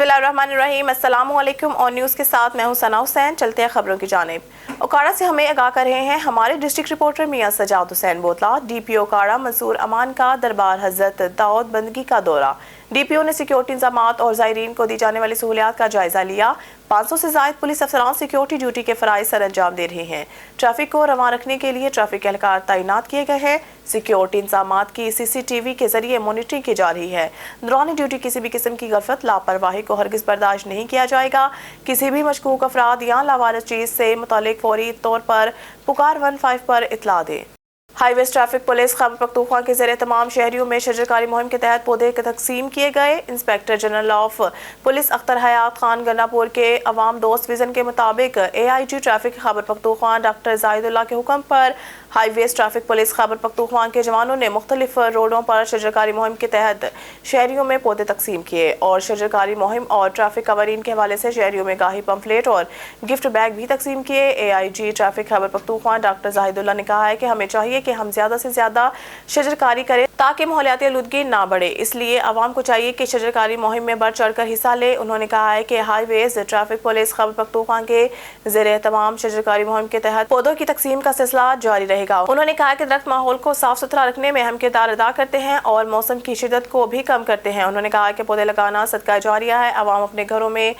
बिस्मिल्लाहिर्रहमानिर्रहीम। अस्सलामुअलैकुम। और न्यूज़ के साथ मैं हूं सना हुसैन। चलते हैं खबरों की जानिब। ओकाड़ा से हमें आगाह कर रहे हैं हमारे डिस्ट्रिक्ट रिपोर्टर मियां सजाद हुसैन बोतला। डीपीओ ओकाड़ा मंसूर अमान का दरबार हजरत दाऊद बंदगी का दौरा। डीपीओ ने सिक्योरिटी इंतजामात और ज़ायरीन को दी जाने वाली सहूलियात का जायजा लिया। 500 से ज़ायद पुलिस अफसरान सिक्योरिटी ड्यूटी के फ़राइज़ सर अंजाम दे रहे हैं। ट्रैफिक को रवां रखने के लिए ट्रैफिक एहलकार तैनात किए गए हैं। सिक्योरिटी इंतजामात की CCTV के जरिए मॉनिटरिंग की जा रही है। दौरान ड्यूटी किसी भी किस्म की गफलत लापरवाही को हरगिज़ बर्दाश्त नहीं किया जाएगा। किसी भी मशकूक अफराद या लावारिस चीज़ से मुतालिक फौरी तौर पर पुकार 15 पर इतला दें। Highways traffic police Khyber Pakhtunkhwa के ज़रिए तमाम शहरियों में शजरकारी मुहिम के तहत पौधे तकसीम किए गए। Inspector general of police Akhtar Hayat Khan Gannapur के अवाम दोस्त विजन के मुताबिक AIG traffic Khyber Pakhtunkhwa doctor Zahidullah के हुक्म पर highways traffic police Khyber Pakhtunkhwa के जवानों ने मुख्तलिफ रोडों पर शजरकारी मुहिम के तहत शहरियों में पौधे तकसीम किए और शजरकारी मुहिम और ट्रैफिक कवानीन के हवाले से शहरियों में गाही पम्फलेट और गिफ्ट बैग भी तकसीम किए। AIG traffic Khyber Pakhtunkhwa doctor Zahidullah ने कहा है कि हमें चाहिए कि हम ज़्यादा से ज़्यादा शजरकारी करें ताकि माहौलियाती आलूदगी ना बढ़े, इसलिए आवाम को चाहिए कि शजरकारी मुहिम में बढ़ चढ़ कर हिस्सा ले। उन्होंने कहा है कि highways traffic police Khyber Pakhtunkhwa के ज़रिए तमाम शजरकारी मुहिम के तहत पौधों की तकसीम का सिलसिला जारी रहेगा। उन्होंने कहा कि दरख्त माहौल को साफ सुथरा रखने में अहम किरदार अदा करते हैं और मौसम की शिद्दत को भी कम करते हैं। उन्होंने कहा कि पौधे लगाना सदका जारिया है। आवाम अपने घरों में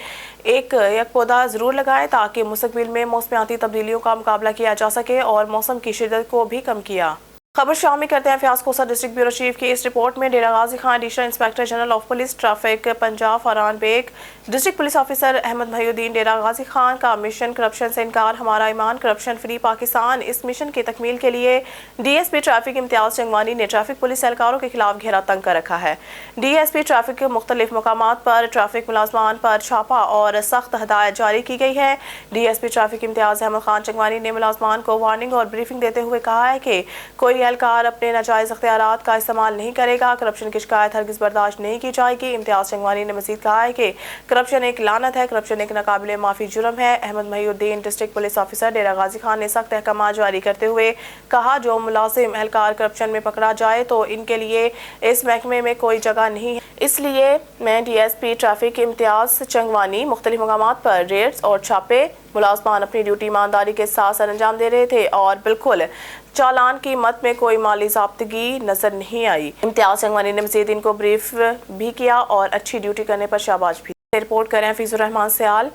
एक पौधा ज़रूर लगाए ताकि मुस्तकबिल में मौसमियाती तब्दीलियों का मुकाबला किया जा सके और मौसम की शिद्दत को भी कम किया। खबर शामिल करते हैं फयाज कोसा डिस्ट्रिक्ट ब्यूरो चीफ की इस रिपोर्ट में। Dera Ghazi Khan additional inspector general of police traffic Punjab Farhan Baig, district police officer Ahmad Mohiuddin Dera Ghazi Khan का मिशन करप्शन से इनकार हमारा ईमान करप्शन फ्री पाकिस्तान। इस मिशन की तकमील के लिए DSP ट्रैफिक इम्तियाज चंगवानी ने ट्रैफिक पुलिस एहलकारों के खिलाफ घेरा तंग कर रखा है। DSP ट्रैफिक के मुख्तलिफ मकामात पर ट्रैफिक मुलाजमान पर छापा और सख्त हदायत जारी की गई है। DSP ट्रैफिक इम्तियाज अहमद खान चंगवानी ने मुलाजमान को वार्निंग और ब्रीफिंग देते हुए कहा है कि कोई एहलकार अपने नाजायज अख्तियारात का इस्तेमाल नहीं करेगा। करप्शन की शिकायत हरगिज़ बर्दाश्त नहीं की जाएगी। इम्तियाज चंगवानी ने मजीद कहा है कि करप्शन एक लानत है, करप्शन एक नाकाबिले माफ़ी जुर्म है। अहमद महिउद्दीन डिस्ट्रिक्ट पुलिस ऑफिसर डेरा गाजी खान ने सख्त अहकाम जारी करते हुए कहा जो मुलाजिम एहलकार करप्शन में पकड़ा जाए तो इनके लिए इस महकमे में कोई जगह नहीं है। इसलिए मैं DSP ट्रैफिक इम्तियाज चंगवानी मुख्तलिफ मकामात पर रेड्स और छापे मुलाजमान अपनी ड्यूटी ईमानदारी के साथ सर अंजाम दे रहे थे और बिल्कुल चालान की मद में कोई माली ज़ाब्तगी नजर नहीं आई। इम्तियाज चंगवानी ने मज़ीद इनको ब्रीफ भी किया और अच्छी ड्यूटी करने पर शाबाश भी। रिपोर्ट करें हफीजुर रहमान सयाल।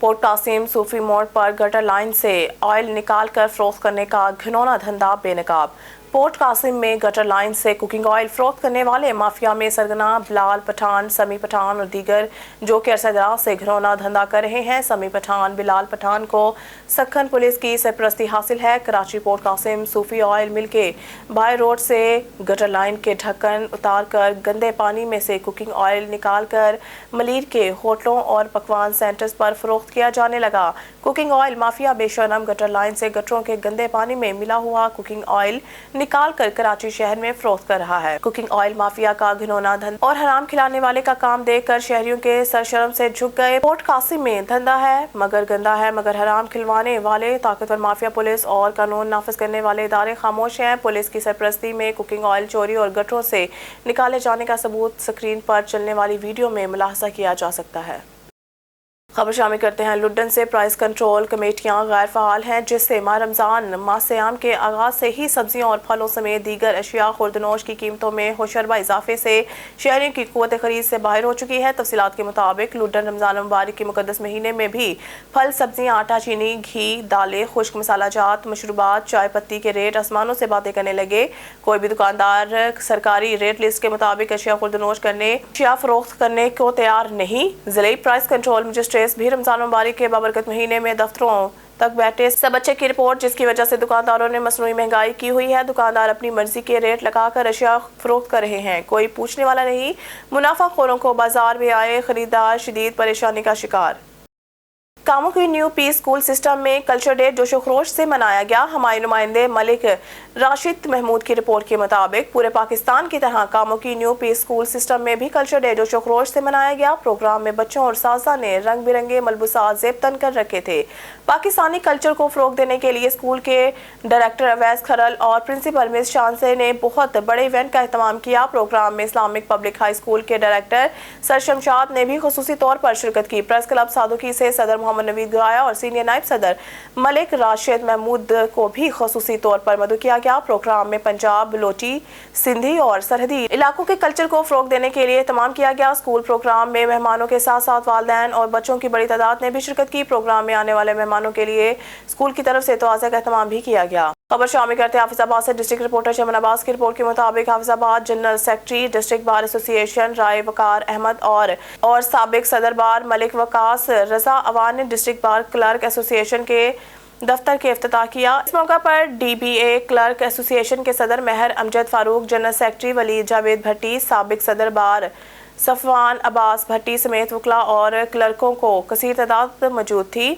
पोर्ट कासिम सूफी मोड़ पर गटर लाइन से ऑयल निकाल कर फरोख्त करने का घिनौना धंधा बेनकाब। पोर्ट कासिम में गटर लाइन से कुकिंग ऑयल फरोख्त करने वाले माफिया में सरगना बिलाल पठान, समी पठान और दीगर जो कि अरसे दराज से घिनौना धंधा कर रहे हैं। समी पठान बिलाल पठान को सखन पुलिस की सरपरस्ती हासिल है। कराची पोर्ट कासिम सूफी ऑयल मिल के बाय रोड से गटर लाइन के ढक्कन उतार कर गंदे पानी में से कुकिंग ऑयल निकाल कर मलीर के होटलों और पकवान सेंटर्स पर फरोख्त किया जाने लगा। कुकिंग ऑयल माफिया बेशरम गटर लाइन से गटरों के गंदे पानी में मिला हुआ कुकिंग ऑयल निकाल कर कराची शहर में फरोख्त कर रहा है। कुकिंग ऑयल माफिया का घिनौना धंधा और हराम खिलाने वाले का काम देखकर शहरियों के सरशर्म से झुक गए। पोर्ट कासिम में धंधा है मगर गंदा है मगर हराम खिलवाने वाले ताकतवर माफिया पुलिस और कानून नाफिज करने वाले इदारे खामोश हैं। पुलिस की सरपरस्ती में कुकिंग ऑयल चोरी और गटरों से निकाले जाने का सबूत स्क्रीन पर चलने वाली वीडियो में मुलाहजा किया जा सकता है। खबर शामिल करते हैं लुड्डन से। प्राइस कंट्रोल कमेटियां गैर फ़ाल हैं जिससे माह रमज़ान माह सियाम के आगाज़ से ही सब्जियों और फलों समेत दीगर अशिया खुर्दनोश की कीमतों में होशरबा इजाफे से शहरियों की क़ुव्वत ख़रीद से बाहर हो चुकी है। तफसीलात के मुताबिक लुड्डन रमज़ान मुबारक के मुक़द्दस महीने में भी फल सब्जियाँ आटा चीनी घी दालें खुश्क मसालाजात मशरूबात चाय पत्ती के रेट आसमानों से बातें करने लगे। कोई भी दुकानदार सरकारी रेट लिस्ट के मुताबिक अशिया खुर्दनोश करने अशिया फ़रोख्त करने को तैयार नहीं। ज़िले प्राइस कंट्रोल मजिस्ट्रेट भी रमजान मुबारक के बाबरकत महीने में दफ्तरों तक बैठे सब अच्छे की रिपोर्ट जिसकी वजह से दुकानदारों ने मसनूई महंगाई की हुई है। दुकानदार अपनी मर्जी के रेट लगाकर अशिया फरोख्त कर रहे हैं, कोई पूछने वाला नहीं। मुनाफाखोरों को बाजार में आए खरीदार शदीद परेशानी का शिकार। कामों की न्यू पी स्कूल सिस्टम में कल्चर डे जोशो खरोश से मनाया गया। हमारे नुमाइंदे मलिक राशिद महमूद की रिपोर्ट के मुताबिक पूरे पाकिस्तान की तरह कामों की न्यू पी स्कूल सिस्टम में भी कल्चर डे जोशो खरोश से मनाया गया। प्रोग्राम में बच्चों और साजा ने रंग बिरंगे मलबूसात जेब तन कर रखे थे। पाकिस्तानी कल्चर को फरोग देने के लिए स्कूल के डायरेक्टर अवैस खरल और प्रिंसिपल मिस शानसे ने बहुत बड़े इवेंट का एहतमाम किया। प्रोग्राम में इस्लामिक पब्लिक हाई स्कूल के डायरेक्टर सर शमशाद ने भी खुसूसी तौर पर शिरकत की। प्रेस क्लब सादुकी से सदर मोहम्मद नवीद गुराया और सीनियर नायब सदर मलिक राशिद महमूद को भी खुसूसी तौर पर मदऊ किया गया। प्रोग्राम में पंजाब, बलोची, सिंधी और सरहदी इलाकों के कल्चर को फरोग देने के लिए एहतमाम किया गया। स्कूल प्रोग्राम में मेहमानों के साथ साथ वालिदैन और बच्चों की बड़ी तादाद ने भी शिरकत की। प्रोग्राम में आने वाले मेहमानों के लिए स्कूल की तरफ से तोज़ा का एहतमाम भी किया गया। खबर शामिल करते हैं हाफिजाबाद से। डिस्ट्रिक्ट रिपोर्टर चमन अब्बास की रिपोर्ट के मुताबिक Hafizabad general secretary district bar association Rai Waqar Ahmad और साबिक सदर बार मलिक वकास रजा अवान ने डिस्ट्रिक्ट बार क्लर्क एसोसिएशन के दफ्तर के इफ्तिताह किया। इस मौका पर DBA क्लर्क एसोसिएशन के सदर महर अमजद फारूक, जनरल सेक्रेटरी वलीद जावेद भट्टी, साबिक सदर बार सफवान अब्बास भट्टी समेत वकला और क्लर्कों को कसीर तादाद मौजूद थी।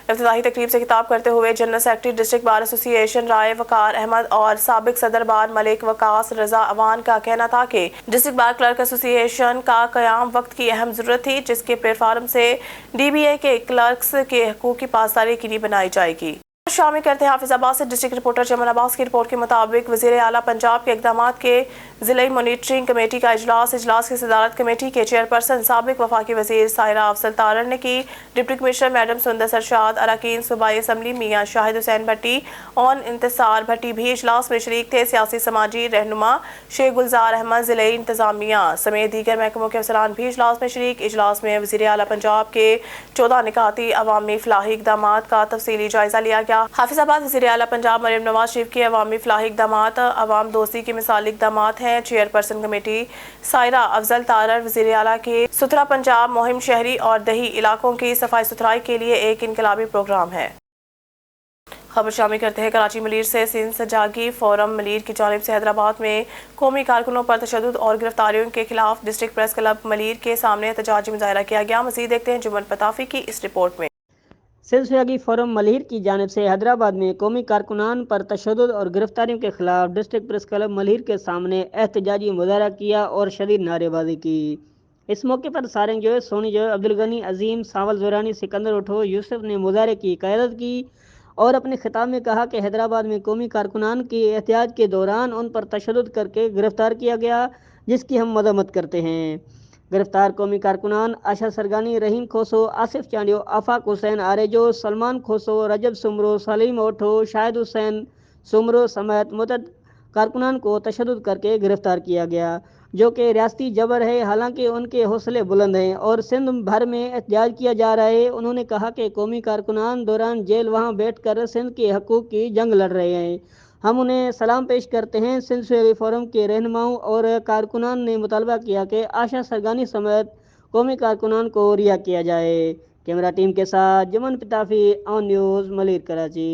इफ्तिताही तकरीब से खिताब करते हुए general secretary district bar association Rai Waqar Ahmad और साबिक सदर बार मलिक वकास रजा अवान का कहना था कि डिस्ट्रिक्ट बार क्लर्क एसोसिएशन का क़याम वक्त की अहम ज़रूरत थी, जिसके प्लेटफार्म से DBA के क्लर्क्स के हकूक़ की पासदारी यकीनी बनाई जाएगी। शामिल करते हैं हाफिजाबाद से। डिस्ट्रिक्ट रिपोर्टर चमन अब्बास की रिपोर्ट के मुताबिक वज़ीर आला पंजाब के इक़दामात के ज़िले मॉनिटरिंग कमेटी का इजलास की सदारत कमेटी के चेयरपर्सन साबिक वफाकी वज़ीर साहिरा अफजल तारर ने की। डिप्टी कमिश्नर मैडम सुंदर सरशाद, अरकान सूबाई असम्बली मियाँ शाहिद हुसैन भट्टी और इंतसार भट्टी भी इजलास में शरीक थे। सियासी समाजी रहनुमा शेख गुलजार अहमद, ज़िले इंतजामिया समेत दीगर महकमों के अफसरान भी इजलास में शरीक। इजलास में वज़ीर आला पंजाब के 14 निकाती अवामी फलाही इक़दामात का तफसीली जायजा लिया गया। हाफिजाबाद वज़ीर आला पंजाब मरियम नवाज शरीफ के अवामी फलाही इक़दामात अवाम दोस्ती के मिसाली इक़दामात हैं। चेयरपर्सन कमेटी साहिरा अफजल तारर वज़ीर आला के सुथरा पंजाब मुहिम शहरी और दही इलाकों की सफाई सुथराई के लिए एक इनकलाबी प्रोग्राम है। खबर शामिल करते हैं कराची मलीर से। सिंध सजागी फोरम मलीर की जानिब से हैदराबाद में कौमी कारकुनों पर तशद्दुद और गिरफ्तारियों के खिलाफ डिस्ट्रिक्ट प्रेस क्लब मलीर के सामने एहतजाजी मुजाहरा किया गया। मज़ीद देखते हैं जुम्मन पताफी की इस रिपोर्ट में। सिंध सजागी फोरम मलीर की जानिब से हैदराबाद में कौमी कारकुनान पर तशद्दुद और गिरफ्तारियों के खिलाफ डिस्ट्रिक्ट प्रेस क्लब मलीर के सामने एहतजाजी मुजाहरा किया और शदीद नारेबाजी की। इस मौके पर सारंग जो, सोनी जो, अब्दुल गनी, अजीम, सावल जोरानी, सिकंदर उठो, यूसुफ ने मुजाहरे की क़यादत की और अपने खिताब में कहा कि हैदराबाद में कौमी कारकुनान की एहतियाज के दौरान उन पर तशद्दुद करके गिरफ्तार किया गया, जिसकी हम मजम्मत करते हैं। गिरफ्तार कौमी कारकुनान आशा सरगानी, रहीम खोसो, आसिफ चांडियो, आफाक हुसैन आरेजो, सलमान खोसो, रजब सुमरो, सलीम ओठो, शाहिद हुसैन सुमरो समेत मुतअद्दिद कारकुनान को तशद्दुद करके गिरफ्तार किया गया, जो कि रियासती जबर है। हालांकि उनके हौसले बुलंद हैं और सिंध भर में एहतजाज किया जा रहा है। उन्होंने कहा कि कौमी कारकुनान दौरान जेल वहां बैठकर सिंध के हकूक़ की जंग लड़ रहे हैं। हम उन्हें सलाम पेश करते हैं। सिंध सजागी फोरम के रहनुमाओं और कारकुनान ने मुतालबा किया कि आशा सरगानी समेत कौमी कारकुनान को रिहा किया जाए। कैमरा टीम के साथ जुम्मन पताफी, ऑन न्यूज़, मलीर, कराची।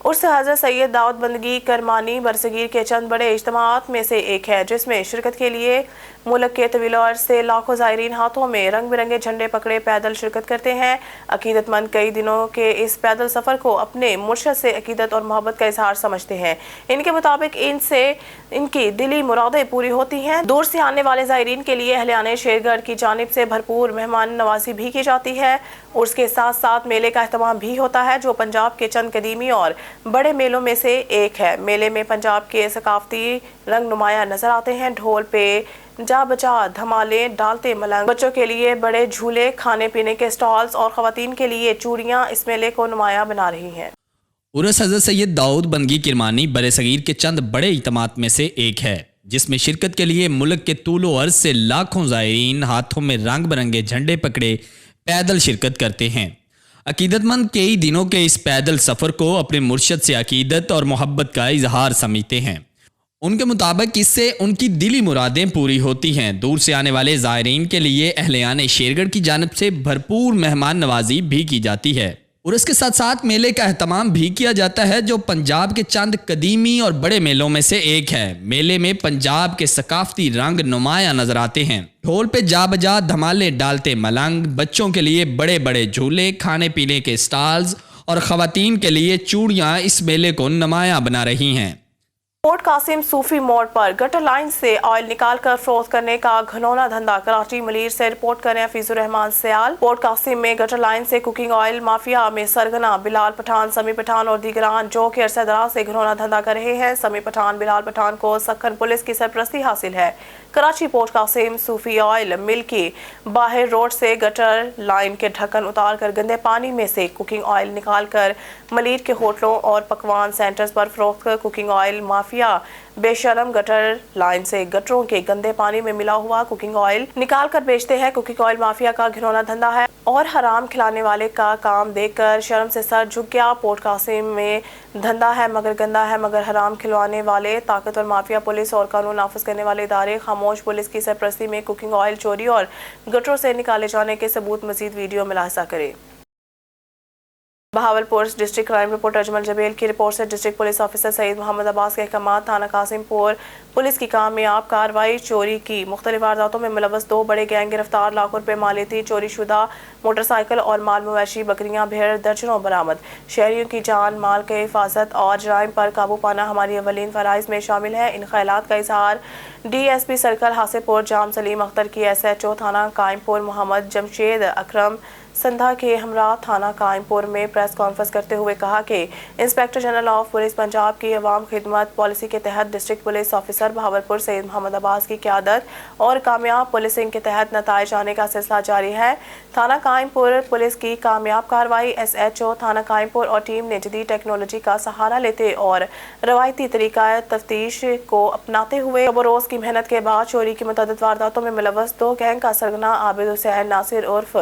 उर्स हज़रत सैयद दाऊद बंदगी करमानी बरसगीर के चंद बड़े इज्तिमात में से एक है, जिसमें शिरकत के लिए मुल्क के तवील अर्ज से लाखों ज़ायरीन हाथों में रंग बिरंगे झंडे पकड़े पैदल शिरकत करते हैं। अकीदतमंद कई दिनों के इस पैदल सफ़र को अपने मुर्शद से अकीदत और मोहब्बत का इजहार समझते हैं। इनके मुताबिक इनसे इनकी दिली मुरादें पूरी होती हैं। दूर से आने वाले ज़ायरीन के लिए अहलियाने शेरगढ़ की जानिब से भरपूर मेहमान नवाजी भी की जाती है। उर्स के साथ साथ मेले का एहतमाम भी होता है, जो पंजाब के चंद कदीमी और बड़े मेलों में से एक है। मेले में पंजाब के सकाफती रंग नुमाया नजर आते हैं। ढोल पे जा बजा धमाले डालते मलंग, बच्चों के लिए बड़े झूले, खाने पीने के स्टॉल्स और खवातीन के लिए चूड़ियां इस मेले को नुमाया बना रही हैं। उर्स हज़रत सैयद दाऊद बंदगी किरमानी बरसगीर के चंद बड़े इज्तिमात में से एक है, जिसमें शिरकत के लिए मुल्क के तूलो अर्ज से लाखों ज़ायरीन हाथों में रंग बिरंगे झंडे पकड़े पैदल शिरकत करते हैं। अकीदतमंद कई दिनों के इस पैदल सफ़र को अपने मुर्शद से अकीदत और मोहब्बत का इजहार समझते हैं। उनके मुताबिक इससे उनकी दिली मुरादें पूरी होती हैं। दूर से आने वाले ज़ायरीन के लिए अहलियाने शेरगढ़ की जानिब से भरपूर मेहमान नवाजी भी की जाती है और इसके साथ साथ मेले का एहतमाम भी किया जाता है, जो पंजाब के चंद कदीमी और बड़े मेलों में से एक है। मेले में पंजाब के सकाफती रंग नुमाया नजर आते हैं। ढोल पे जा बजा धमाले डालते मलंग, बच्चों के लिए बड़े बड़े झूले, खाने पीने के स्टॉल्स और खवातीन के लिए चूड़ियां इस मेले को नुमायां बना रही हैं। पोर्ट कासिम सूफी मोड़ पर गटर लाइन से ऑयल निकालकर फरोख्त करने का घिनौना धंधा। कराची मलीर से रिपोर्ट करें हफीजुर रहमान सयाल। पोर्ट कासिम में गटर लाइन से कुकिंग ऑयल माफिया में सरगना बिलाल पठान, समी पठान और दीगरान जो कि अरसे दराज से घिनौना धंधा कर रहे हैं। समी पठान, बिलाल पठान को सक्खन पुलिस की सरपरस्ती हासिल है। कराची पोर्ट कासिम सूफी ऑयल मिल की बाहर रोड से गटर लाइन के ढक्कन उतार कर गंदे पानी में से कुकिंग ऑयल निकाल कर मलीर के होटलों और पकवान सेंटर्स पर फरोख्त कर कुकिंग ऑयल माफिया बेशरम गटर लाइन से गटरों के गंदे पानी में मिला हुआ कुकिंग ऑयल निकाल कर बेचते हैं। कुकिंग ऑयल माफिया का घिनौना धंधा है और हराम खिलाने वाले का काम देखकर शर्म से सर झुक गया। पोर्ट कासिम में धंधा है मगर गंदा है मगर हराम खिलवाने वाले ताकतवर माफिया पुलिस और कानून नाफिज करने वाले इदारे खामोश पुलिस की सरपरस्ती में कुकिंग ऑयल चोरी और गटरों से निकाले जाने के सबूत मजीद वीडियो में लाहिजा करें। Bahawalpur district crime reporter Ajmal Jabel की रिपोर्ट से district police officer Saeed Mohammad Abbas के अहकामात थाना कासिमपुर पुलिस की कामयाब कार्रवाई। चोरी की मुख्तलिफ वारदातों में मुलव्वस 2 बड़े गैंग गिरफ्तार। लाखों रुपए माली थी। चोरी शुदा मोटरसाइकिल और माल मवेशी, बकरियां, भेड़ दर्जनों बरामद। शहरियों की जान माल के हिफाजत और जराइम पर काबू पाना हमारी अवलीन फराइज में शामिल है। इन ख्यालात का इजहार DSP सर्कल हासिलपुर जाम सलीम अख्तर की SHO थाना कायमपुर मोहम्मद जमशेद अकरम संधा के हमरा थाना कायमपुर में प्रेस कॉन्फ्रेंस करते हुए कहा कि inspector general of police Punjab की अवाम खिदमत पॉलिसी के तहत district police officer Bahawalpur Saeed Mohammad Abbas की क़यादत और कामयाब पुलिसिंग के तहत नताइज आने का सिलसिला जारी है। थाना कायमपुर पुलिस की कामयाब कार्रवाई। SHO थाना कायमपुर और टीम ने जदीद टेक्नोलॉजी का सहारा लेते और रवायती तरीका तफ्तीश को अपनाते हुए रोज की मेहनत के बाद चोरी की मुतअद्दिद वारदातों में मुलव्वस 2 गैंग का सरगना आबिद हुसैन नासिर उर्फ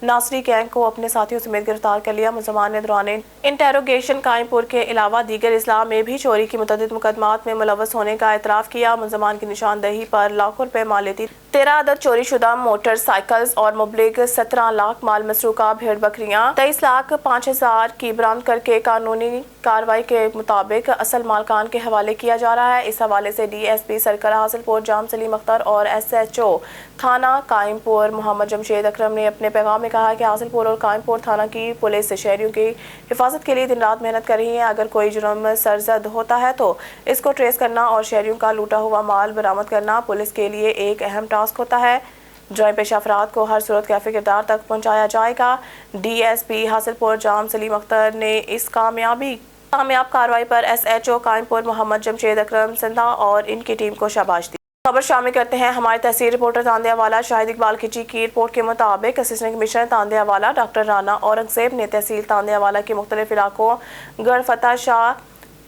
नासरी गैंग को अपने साथियों समेत गिरफ्तार कर लिया। मुलजमान ने दौरान इंटेरोगेशन कायमपुर के अलावा दीगर इस्लाह में भी चोरी की मुतअद्दिद मुकदमात में मुलव्वस होने का एतराफ़ किया। मुलजमान की निशानदही पर लाखों रुपए माल थी। 13 अदद चोरी शुदा मोटरसाइकिल्स और मुबलिग 17 लाख माल मसरूका भेड़ बकरियां 23 लाख 5,000 की बरामद करके कानूनी कार्रवाई के मुताबिक असल मालकान के हवाले किया जा रहा है। इस हवाले से DSP सर्कल हासिलपुर जाम सलीम अख्तर और SHO थाना कायमपुर मोहम्मद जमशेद अकरम ने अपने पैगाम में कहा कि हासिलपुर और कायमपुर थाना की पुलिस शहरियों की हिफाजत के लिए दिन रात मेहनत कर रही है। अगर कोई जुर्म सरजद होता है तो इसको ट्रेस करना और शहरियों का लूटा हुआ माल बरामद करना पुलिस के लिए एक अहम टास्क होता है। जुर्म पेशा अफराद को हर सूरत कैफे किरदार तक पहुँचाया जाएगा। DSP हासिलपुर जाम सलीम अख्तर ने इस कामयाब कार्रवाई पर SHO कायमपुर मोहम्मद जमशेद अकरम संधा और इनकी टीम को शाबाश दी। खबर शामिल करते हैं हमारे तहसील रिपोर्टर तांदियावाला शाहिद इकबाल खिची की रिपोर्ट के मुताबिक assistant commissioner Tandianwala doctor Rana Aurangzeb ने तहसील तांदियावाला के मुख्तलिफ इलाकों गढ़ फतेह शाह,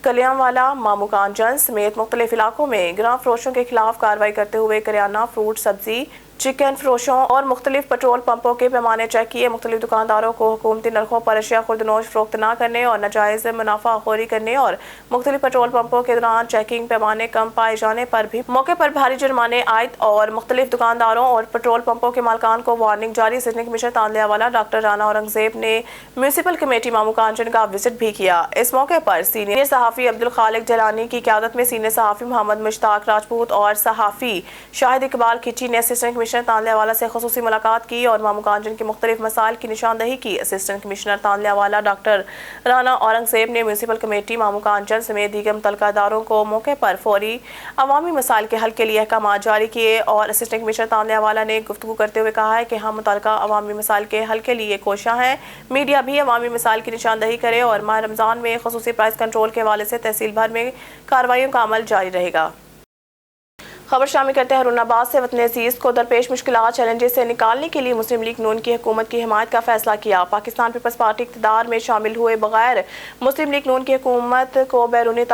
कलियांवाला, मामूकांजन समेत मुख्तलिफ इलाकों में ग्राम फरोशों के खिलाफ कार्रवाई करते हुए करियाना, फ्रूट, सब्जी, चिकन फरोशों और मुख्तलिफ पेट्रोल पंपों के पैमाने चेक किए। मुख्तलिफ दुकानदारों को हुकूमती नरखों पर अशिया खुर्दनोश फरोख्त न करने और नाजायज़ मुनाफाखोरी करने और मुख्तलिफ पेट्रोल पंपों के दौरान चेकिंग पैमाने कम पाए जाने पर भी मौके पर भारी जुर्माने आयद और मुख्तलिफ दुकानदारों और पेट्रोल पंपों के मालकान को वार्निंग जारी। Assistant commissioner Tandianwala doctor Rana Aurangzeb ने म्यूनसिपल कमेटी मामूकांजन का विजिट भी किया। इस मौके पर सीनियर सहाफ़ी अब्दुल खालिक जलानी की क़यादत में सीनियर सहाफ़ी मोहम्मद मुश्ताक राजपूत और सहाफ़ी शाहिद इकबाल खिची ने असिस्टेंट कमिश्नर तांदियावाला से खुसूसी मुलाकात की और मामूकांजन के मुख्तलिफ मसाइल की निशानदही की। Assistant commissioner Tandianwala doctor Rana Aurangzeb ने म्यूनसिपल कमेटी मामूकांजन समेत दीगर मुतल्लिका इदारों को मौके पर फौरी अवामी मसाइल के हल के लिए अहकाम जारी किए और असिस्टेंट कमिश्नर तांदियावाला ने गुफ्तगू करते हुए कहा है कि हम मुतल्लिका अवामी मसाइल के हल के लिए कोशिश हैं। मीडिया भी अवामी मसाइल की निशानदही करे और माह रमज़ान में खुसूसी प्राइस कंट्रोल के हवाले से तहसील भर में कार्रवाइयों का अमल जारी रहेगा। खबर शामिल करते हैं हुर्नाबाद से। वतन अजीज को दरपेश मुश्किलात चैलेंजेस से निकालने के लिए मुस्लिम लीग नून की हुकूमत की हिमायत का फैसला किया। पाकिस्तान पीपल्स पार्टी इक़्तिदार में शामिल हुए बगैर मुस्लिम लीग नून की हुकूमत को बैरूनी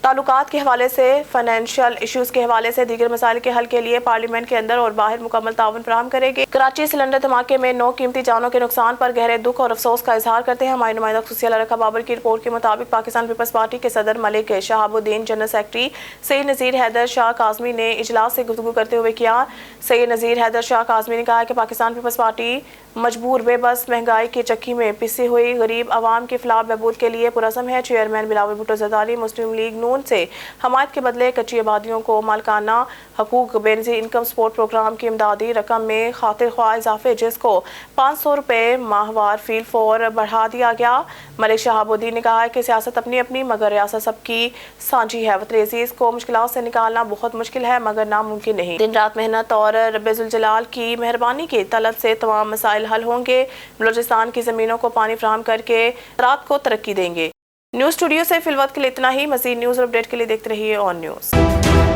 ताल्लुकात के हवाले से, फाइनेंशियल इशूज़ के हवाले से दीगर मसाइल के हल के लिए पार्लियामेंट के अंदर और बाहर मुकम्मल ताउन फराहम करेगी। कराची सिलेंडर धमाके में 9 कीमती जानों के नुकसान पर गहरे दुख और अफसोस का इजहार करते हैं हमारे नुमाइंदा खुसूसी अल्लाह बाबर की रिपोर्ट के मुताबिक पाकिस्तान पीपल्स पार्टी के सदर मलिक शहाबुद्दीन, जनरल सेक्रेटरी सैयद नज़ीर हैदर शाह काज़मी ने इजलास से गुफ्तगू करते हुए किया। सैयद नज़ीर हैदर शाह काज़मी ने कहा कि पाकिस्तान पीपल्स पार्टी मजबूर बेबस महंगाई की चक्की में पिसी हुई गरीब आवाम की फलाह बहबूद के लिए पुरज़म है। चेयरमैन बिलावल भुट्टो ज़रदारी मुस्लिम लीग नून से हमायत के बदले कच्ची आबादियों को मालकाना हकूक बेनज़ीर इनकम सपोर्ट प्रोग्राम की इमदादी रकम में खातिर ख्वाह इजाफे जिसको 500 रुपये माहवार फील फोर बढ़ा दिया गया। मलिक शहाबुद्दीन ने कहा है कि सियासत अपनी अपनी मगर रियासत सबकी साझी है। वतन अज़ीज़ को मुश्किलात से निकालना बहुत मुश्किल है मगर नामुमकिन नहीं। दिन रात मेहनत और रब्बुल जलाल की मेहरबानी की तलब से तमाम मसाइल हल होंगे। बलूचिस्तान की ज़मीनों को पानी फराहम करके रात को तरक्की देंगे। न्यूज़ स्टूडियो से फिलवक्त के लिए इतना ही। मज़ीद न्यूज़ और अपडेट के लिए देखते रहिए ऑन न्यूज़।